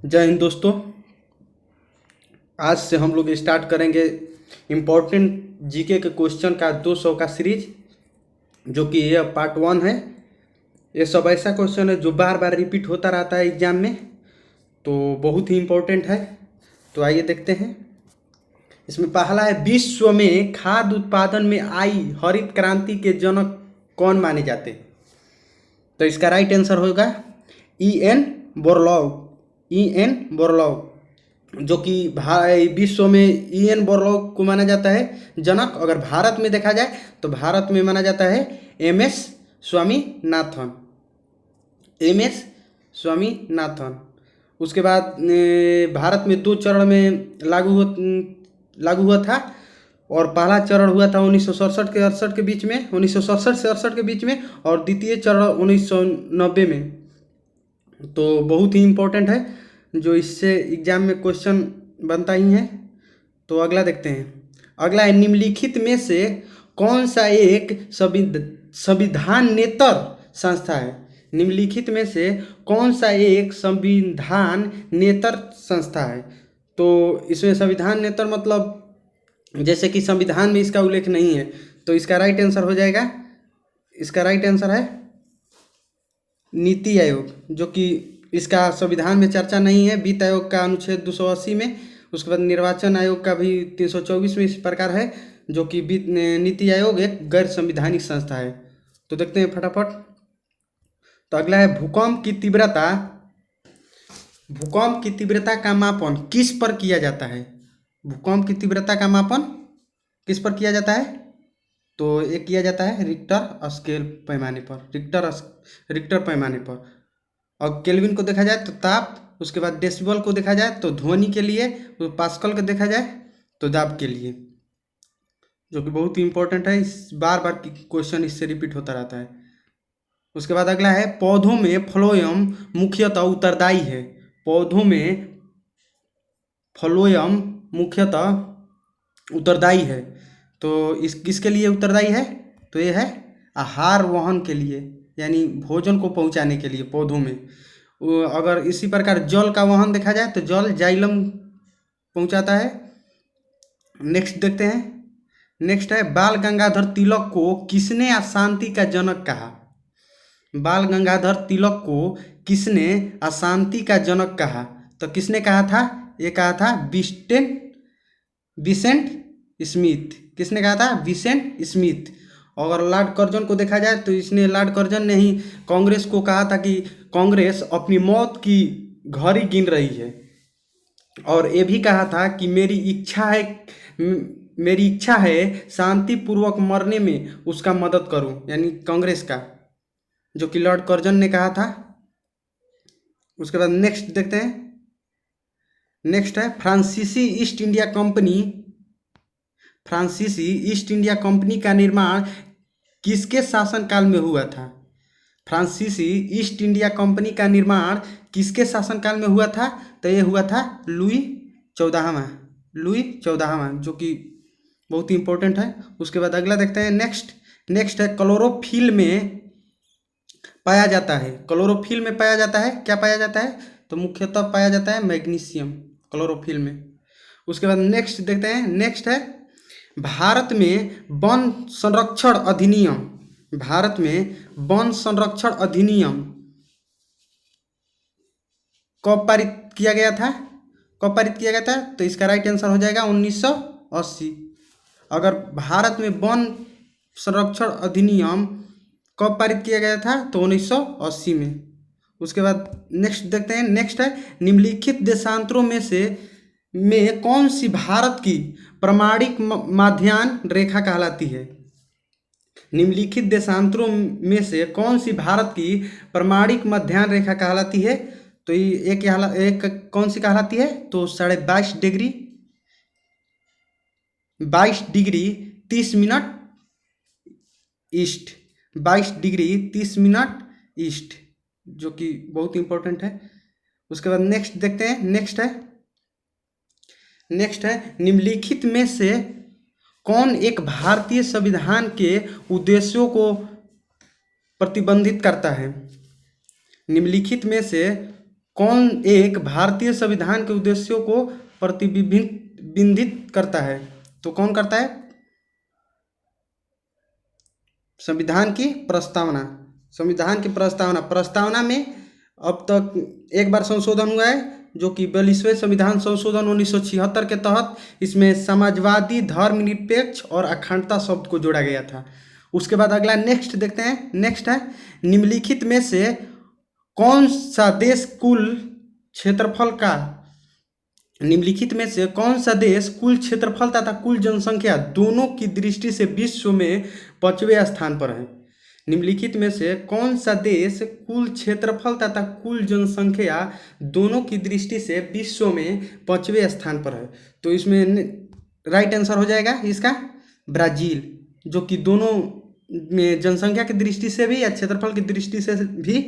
जय हिंद दोस्तों। आज से हम लोग स्टार्ट करेंगे इम्पोर्टेंट जीके के क्वेश्चन का 200 का सीरीज, जो कि ये पार्ट 1 है। ये सब ऐसा क्वेश्चन है जो बार बार रिपीट होता रहता है एग्जाम में, तो बहुत ही इम्पोर्टेंट है। तो आइए देखते हैं। इसमें पहला है, विश्व में खाद्य उत्पादन में आई हरित क्रांति के जनक कौन माने जाते हैं? तो इसका राइट आंसर होगा ई.एन. बोरलॉग। ई.एन. बोरलॉग, जो कि विश्व में ई.एन. बोरलॉग को माना जाता है जनक। अगर भारत में देखा जाए तो भारत में माना जाता है एम.एस. स्वामीनाथन। एम.एस. स्वामीनाथन। उसके बाद भारत में 2 चरण में लागू हुआ था, और पहला चरण हुआ था 1967 के 68 के बीच में, 1967 से 68 के बीच में, और द्वितीय चरण 1990 में। तो बहुत ही इम्पोर्टेंट है, जो इससे एग्जाम में क्वेश्चन बनता ही है। तो अगला देखते हैं। अगला है, निम्नलिखित में से कौन सा एक संविधानेतर संस्था है? निम्नलिखित में से कौन सा एक संविधानेतर संस्था है? तो इसमें संविधानेतर मतलब जैसे कि संविधान में इसका उल्लेख नहीं है, तो इसका राइट आंसर हो जाएगा, इसका राइट आंसर है नीति आयोग, जो कि इसका संविधान में चर्चा नहीं है। वित्त आयोग का अनुच्छेद 280 में, उसके बाद निर्वाचन आयोग का भी 324 में इस प्रकार है, जो कि नीति आयोग एक गैर संविधानिक संस्था है। तो देखते हैं फटाफट। तो अगला है, भूकंप की तीव्रता का मापन किस पर किया जाता है? भूकंप की तीव्रता का मापन किस पर किया जाता है? तो ये किया जाता है रिक्टर स्केल पैमाने पर, रिक्टर पैमाने पर। और केल्विन को देखा जाए तो ताप, उसके बाद डेसिबल को देखा जाए तो ध्वनि के लिए, तो पास्कल को देखा जाए तो दाब के लिए, जो कि बहुत ही इंपॉर्टेंट है। इस बार बार क्वेश्चन इससे रिपीट होता रहता है। उसके बाद अगला है, पौधों में फ्लोएम मुख्यतः उत्तरदायी है। पौधों में फ्लोएम मुख्यतः उत्तरदायी है, तो इस किसके लिए उत्तरदायी है? तो ये है आहार वहन के लिए, यानी भोजन को पहुंचाने के लिए पौधों में। अगर इसी प्रकार जल का वहन देखा जाए तो जल जाइलम पहुंचाता है। नेक्स्ट देखते हैं। नेक्स्ट है, बाल गंगाधर तिलक को किसने अशांति का जनक कहा? बाल गंगाधर तिलक को किसने अशांति का जनक कहा? तो किसने कहा था? ये कहा था विसेंट स्मिथ। किसने कहा था? Vincent Smith. और लॉर्ड कर्जन को देखा जाए तो इसने, लॉर्ड कर्जन ने ही कांग्रेस को कहा था कि कांग्रेस अपनी मौत की घड़ी गिन रही है, और ये भी कहा था कि मेरी इच्छा है शांतिपूर्वक मरने में उसका मदद करूं, यानी कांग्रेस का, जो कि लॉर्ड कर्जन ने कहा था। उसके बाद नेक्स्ट देखते हैं। नेक्स्ट है, फ्रांसीसी ईस्ट इंडिया कंपनी का निर्माण किसके शासनकाल में हुआ था? फ्रांसीसी ईस्ट इंडिया कंपनी का निर्माण किसके शासनकाल में हुआ था? तो ये हुआ था लुई 14वां, जो कि बहुत ही इंपॉर्टेंट है। उसके बाद अगला देखते हैं। नेक्स्ट है, क्लोरोफिल में पाया जाता है। क्लोरोफिल में पाया जाता है, क्या पाया जाता है? तो मुख्यतः पाया जाता है मैग्नीशियम क्लोरोफिल में। उसके बाद नेक्स्ट देखते हैं। नेक्स्ट है, भारत में वन संरक्षण अधिनियम कब पारित किया गया था? तो इसका राइट आंसर हो जाएगा 1980। अगर भारत में वन संरक्षण अधिनियम कब पारित किया गया था? तो 1980 में। उसके बाद नेक्स्ट देखते हैं। नेक्स्ट है, निम्नलिखित देशांतरों में कौन सी भारत की प्रमाणिक माध्याह्न रेखा कहलाती है? निम्नलिखित देशांतरों में से कौन सी भारत की प्रमाणिक मध्याह्न रेखा कहलाती है? तो ये एक कौन सी कहलाती है? तो 22.5 degree 30 minute east, 22 degree 30 minute east, जो कि बहुत इंपॉर्टेंट है। उसके बाद नेक्स्ट देखते हैं। नेक्स्ट है, निम्नलिखित में से कौन एक भारतीय संविधान के उद्देश्यों को प्रतिबंधित करता है? निम्नलिखित में से कौन एक भारतीय संविधान के उद्देश्यों को प्रतिबिंबित करता है? तो कौन करता है? संविधान की प्रस्तावना। संविधान की प्रस्तावना। प्रस्तावना में अब तक एक बार संशोधन हुआ है, जो कि 42वें संविधान संशोधन 1976 के तहत इसमें समाजवादी, धर्मनिरपेक्ष और अखंडता शब्द को जोड़ा गया था। उसके बाद अगला नेक्स्ट देखते हैं। नेक्स्ट है, निम्नलिखित में से कौन सा देश कुल क्षेत्रफल का निम्नलिखित में से कौन सा देश कुल क्षेत्रफल तथा कुल जनसंख्या दोनों की दृष्टि से विश्व में 5वें स्थान पर है? निम्नलिखित में से कौन सा देश कुल क्षेत्रफल तथा कुल जनसंख्या दोनों की दृष्टि से विश्व में 5वें स्थान पर है? तो इसमें राइट आंसर हो जाएगा इसका ब्राजील, जो कि दोनों में जनसंख्या की दृष्टि से भी या क्षेत्रफल की दृष्टि से भी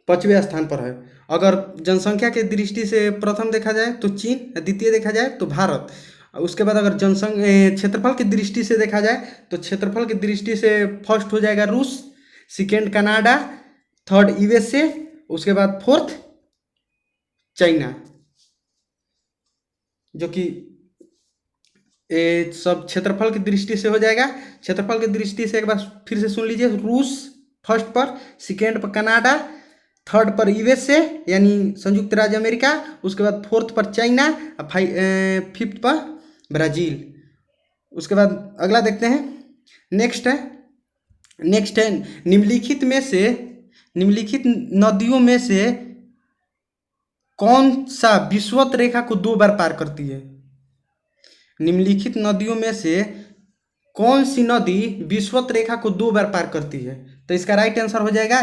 5वें स्थान पर है। अगर जनसंख्या की दृष्टि से प्रथम देखा जाए तो चीन, द्वितीय देखा जाए तो भारत। उसके बाद अगर क्षेत्रफल की दृष्टि से देखा जाए तो क्षेत्रफल की दृष्टि से फर्स्ट हो जाएगा रूस, सेकेंड कनाडा, थर्ड यूएसए, उसके बाद फोर्थ चाइना, जो कि सब क्षेत्रफल की दृष्टि से हो जाएगा। क्षेत्रफल की दृष्टि से एक बार फिर से सुन लीजिए, रूस फर्स्ट पर, सेकेंड पर कनाडा, थर्ड पर यूएसए यानी संयुक्त राज्य अमेरिका, उसके बाद फोर्थ पर चाइना, फिफ्थ पर ब्राज़ील। उसके बाद अगला देखते हैं। नेक्स्ट है निम्नलिखित नदियों में से कौन सा विषुवत रेखा को 2 बार पार करती है? निम्नलिखित नदियों में से कौन सी नदी विषुवत रेखा को 2 बार पार करती है? तो इसका राइट आंसर हो जाएगा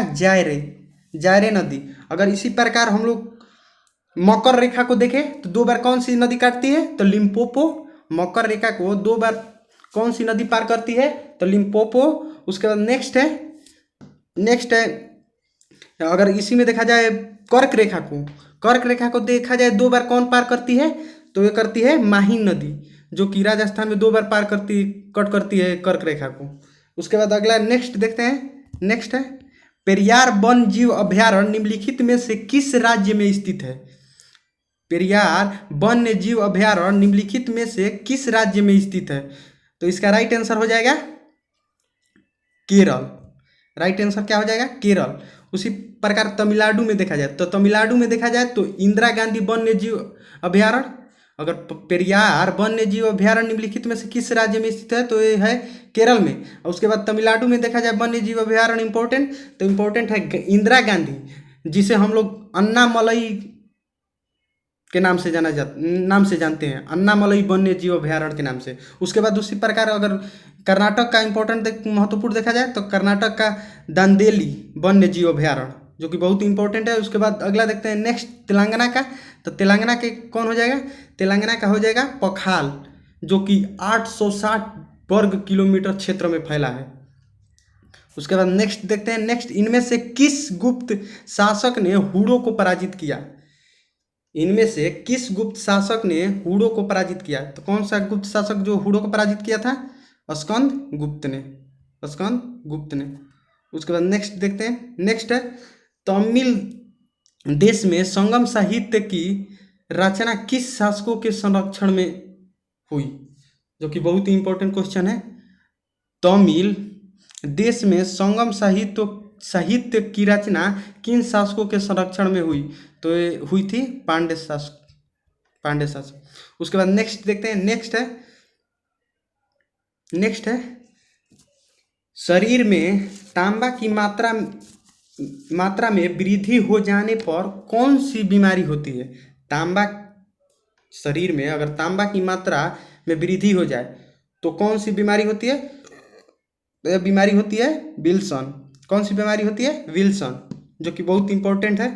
जायरे नदी। अगर इसी प्रकार हम लोग मकर रेखा को देखें तो 2 बार कौन सी नदी काटती है? तो लिम्पोपो। मकर रेखा को 2 बार कौन सी नदी पार करती है? तो लिम्पोपो। उसके बाद नेक्स्ट है अगर इसी में देखा जाए कर्क रेखा को देखा जाए 2 बार कौन पार करती है? तो ये करती है माहिम नदी, जो कि राजस्थान में 2 बार कट करती है कर्क रेखा को। उसके बाद अगला नेक्स्ट देखते हैं। नेक्स्ट है पेरियार वन जीव अभ्यारण्य निम्नलिखित में से किस राज्य में स्थित है? पेरियार वन्य जीव अभ्यारण्य निम्नलिखित में से किस राज्य में स्थित है? तो इसका राइट आंसर हो जाएगा केरल। राइट आंसर क्या हो जाएगा? केरल। उसी प्रकार तमिलनाडु में देखा जाए तो इंदिरा गांधी वन्य जीव अभ्यारण्य। अगर पेरियार वन्य जीव अभ्यारण्य निम्नलिखित में से किस राज्य में स्थित है? तो ये है केरल में। और उसके बाद तमिलनाडु में देखा जाए वन्य जीव अभ्यारण्य इम्पोर्टेंट है इंदिरा गांधी, जिसे हम लोग अन्नामलई के नाम से जानते हैं, अन्नामलई वन्य जीव अभ्यारण्य के नाम से। उसके बाद उसी प्रकार अगर कर्नाटक का महत्वपूर्ण देखा जाए तो कर्नाटक का दांदेली वन्य जीव अभ्यारण्य, जो कि बहुत इंपॉर्टेंट है। उसके बाद अगला देखते हैं नेक्स्ट तेलंगाना का। तो तेलंगाना के कौन हो जाएगा? तेलंगाना का हो जाएगा पखाल, जो कि 860 वर्ग किलोमीटर क्षेत्र में फैला है। उसके बाद नेक्स्ट देखते हैं। इनमें से किस गुप्त शासक ने हुडों को पराजित किया? इनमें से किस गुप्त शासक ने हुडों को पराजित किया? तो कौन सा गुप्त शासक जो हुडों को पराजित किया था? स्कंद गुप्त ने। उसके बाद नेक्स्ट देखते हैं। नेक्स्ट है तमिल देश में संगम साहित्य की रचना किस शासकों के संरक्षण में हुई? जो कि बहुत ही इंपॉर्टेंट क्वेश्चन है। तमिल देश में संगम साहित्य की रचना किन शासकों के संरक्षण में हुई? तो ये हुई थी पांड्य शासक। उसके बाद नेक्स्ट देखते हैं। नेक्स्ट है शरीर में तांबा की मात्रा में वृद्धि हो जाने पर कौन सी बीमारी होती है? शरीर में अगर तांबा की मात्रा में वृद्धि हो जाए तो कौन सी बीमारी होती है? तो यह बीमारी होती है विल्सन। कौन सी बीमारी होती है? विल्सन, जो कि बहुत इंपॉर्टेंट है।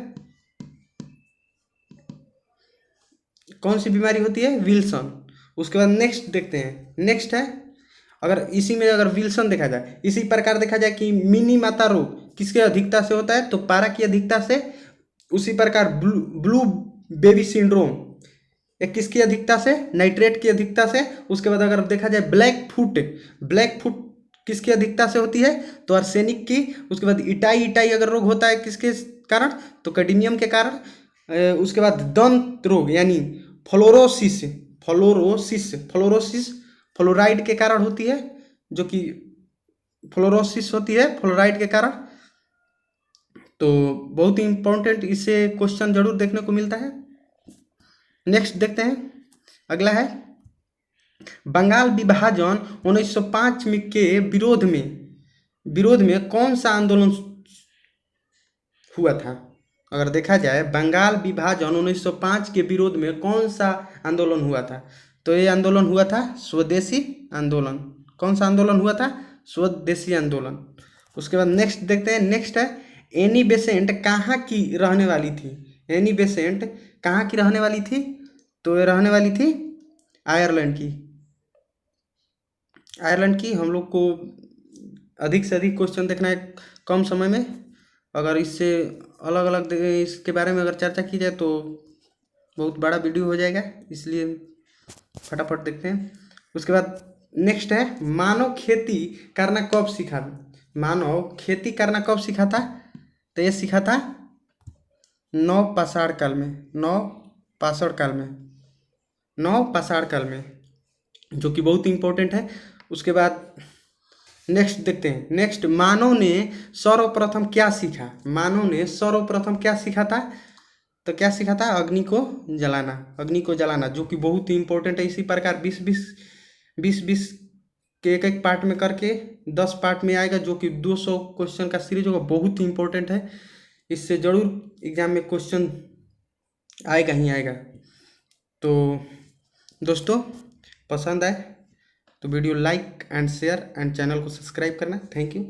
कौन सी बीमारी होती है? विल्सन। उसके बाद नेक्स्ट देखते हैं। नेक्स्ट है अगर इसी में अगर विल्सन देखा जाए, इसी प्रकार देखा जाए कि मिनी माता रोग किसके अधिकता से होता है? तो पारा की अधिकता से। उसी प्रकार ब्लू बेबी सिंड्रोम एक किसकी अधिकता से? नाइट्रेट की अधिकता से। उसके बाद अगर देखा जाए ब्लैक फुट किसकी अधिकता से होती है? तो आर्सेनिक की। उसके बाद इटाई अगर रोग होता है किसके कारण, तो कैडमियम के कारण। उसके बाद दंत रोग यानी फ्लोरोसिस, फ्लोरोसिस फ्लोराइड के कारण होती है, जो कि फ्लोरोसिस होती है फ्लोराइड के कारण। तो बहुत ही इंपॉर्टेंट, इससे क्वेश्चन जरूर देखने को मिलता है। नेक्स्ट देखते हैं, अगला है बंगाल विभाजन 1905 में के विरोध में कौन सा आंदोलन हुआ था। अगर देखा जाए बंगाल विभाजन 1905 के विरोध में कौन सा आंदोलन हुआ था, तो ये आंदोलन हुआ था स्वदेशी आंदोलन। कौन सा आंदोलन हुआ था? स्वदेशी आंदोलन। उसके बाद नेक्स्ट देखते हैं, नेक्स्ट है एनी बेसेंट कहाँ की रहने वाली थी। एनी बेसेंट कहाँ की रहने वाली थी? तो ये रहने वाली थी आयरलैंड की। आयरलैंड की। हम लोग को अधिक से अधिक क्वेश्चन देखना है कम समय में। अगर इससे अलग अलग इसके बारे में अगर चर्चा की जाए तो बहुत बड़ा वीडियो हो जाएगा, इसलिए फटाफट देखते हैं। उसके बाद नेक्स्ट है मानव खेती करना कब सीखा। मानव खेती करना कब सीखा था? तो ये सीखा था नवपाषाण काल में, नवपाषाण काल में, जो कि बहुत इंपॉर्टेंट है। उसके बाद नेक्स्ट देखते हैं, नेक्स्ट मानव ने सर्वप्रथम क्या सीखा। मानव ने सर्वप्रथम क्या सीखा था? तो क्या सीखा था? अग्नि को जलाना, जो कि बहुत ही इंपॉर्टेंट है। इसी प्रकार 20 के एक पार्ट में करके 10 पार्ट में आएगा, जो कि 200 क्वेश्चन का सीरीज होगा। बहुत ही इंपॉर्टेंट है, इससे जरूर एग्जाम में क्वेश्चन आएगा ही आएगा। तो दोस्तों पसंद आए तो video like and share and channel को सब्सक्राइब करना। Thank you.